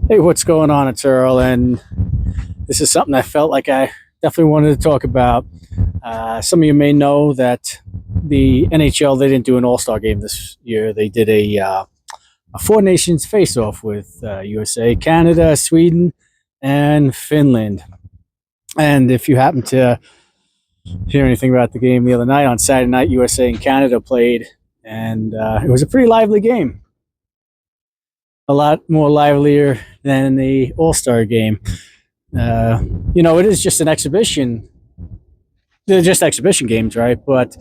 Hey, what's going on? It's Earl, and this is something I felt like I definitely wanted to talk about. Some of you may know that the NHL, they didn't do an All-Star game this year. They did a Four Nations face-off with USA, Canada, Sweden, and Finland. And if you happen to hear anything about the game the other night, on Saturday night, USA and Canada played, and it was a pretty lively game. A lot more livelier than the All-Star game. It is just an exhibition. They're just exhibition games, right? But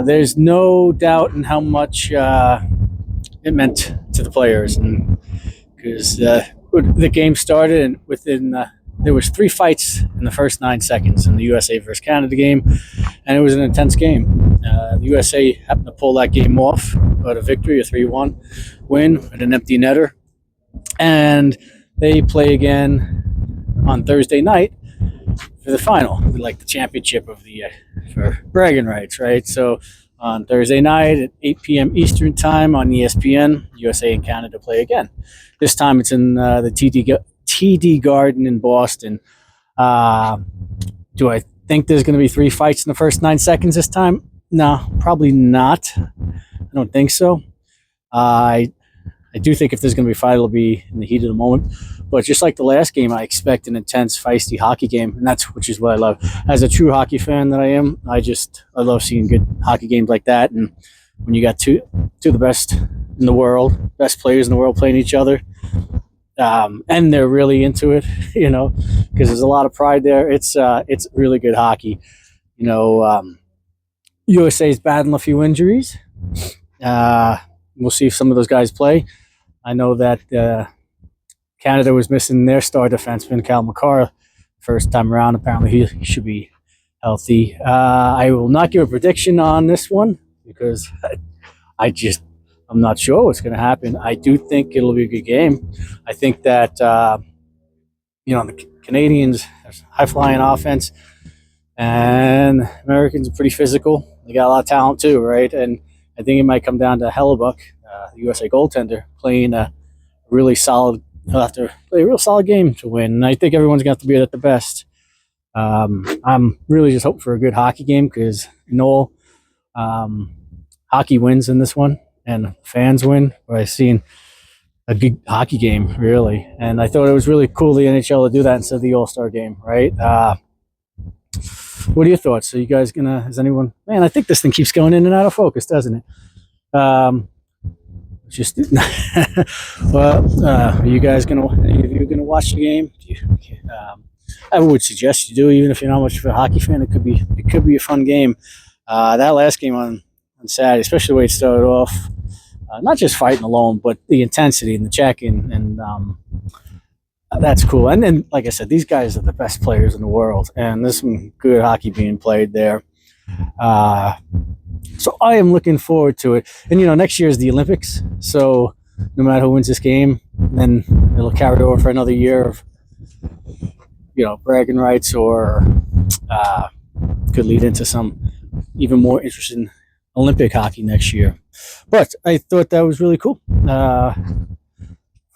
there's no doubt in how much it meant to the players, and because the game started, and there was 3 fights in the first 9 seconds in the USA versus Canada game, and it was an intense game. The USA happened to pull that game off, but a victory, a 3-1 win with an empty netter, and they play again on Thursday night for the final, like the championship of the for bragging rights, right? So on Thursday night at 8 p.m. Eastern time on ESPN, USA and Canada play again. This time it's in the TD Garden in Boston. Do I think there's going to be 3 fights in the first 9 seconds this time? No, probably not. I don't think so. I do think if there's going to be a fight, it'll be in the heat of the moment. But just like the last game, I expect an intense, feisty hockey game, and which is what I love. As a true hockey fan that I am, I love seeing good hockey games like that. And when you got two of the best in the world, best players in the world playing each other, and they're really into it, because there's a lot of pride there. It's really good hockey. USA is battling a few injuries. We'll see if some of those guys play. I know that Canada was missing their star defenseman, Cal McCarr, first time around. Apparently, he should be healthy. I will not give a prediction on this one because I'm not sure what's going to happen. I do think it'll be a good game. I think that the Canadians have high-flying offense, and Americans are pretty physical. They got a lot of talent too, right? And I think it might come down to Hellebuck, the USA goaltender, playing a really solid. He'll have to play a real solid game to win. And I think everyone's going to have to be at the best. I'm really just hoping for a good hockey game because hockey wins in this one and fans win. I've seen a good hockey game, really. And I thought it was really cool the NHL to do that instead of the All-Star game, right? What are your thoughts? So you guys is anyone, man, I think this thing keeps going in and out of focus, doesn't it? Are you guys gonna watch the game? I would suggest you do, even if you're not much of a hockey fan. It could be a fun game. That last game on Saturday, especially the way it started off, not just fighting alone, but the intensity and the checking, and that's cool. And then, like I said, these guys are the best players in the world, and there's some good hockey being played there. So I am looking forward to it. And, next year is the Olympics. So no matter who wins this game, then it'll carry over for another year of, bragging rights, or could lead into some even more interesting Olympic hockey next year. But I thought that was really cool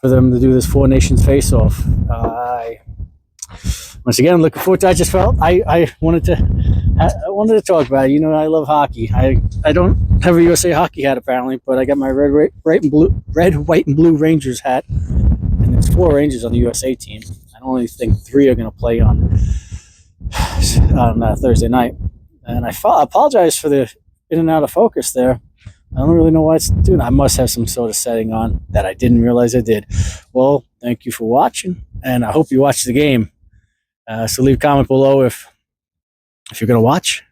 for them to do this Four Nations face-off. Once again, I'm looking forward to it. I just felt I wanted to talk about it. I love hockey. I don't have a USA hockey hat apparently, but I got my red, white, and blue Rangers hat, and there's 4 Rangers on the USA team. I only think 3 are going to play on Thursday night, and I apologize for the in and out of focus there. I don't really know why it's doing. I must have some sort of setting on that I didn't realize I did. Well, thank you for watching, and I hope you watch the game. So leave a comment below if you're going to watch,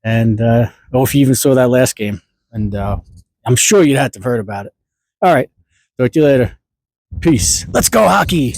and or if you even saw that last game. And I'm sure you'd have to have heard about it. All right. Talk to you later. Peace. Let's go hockey.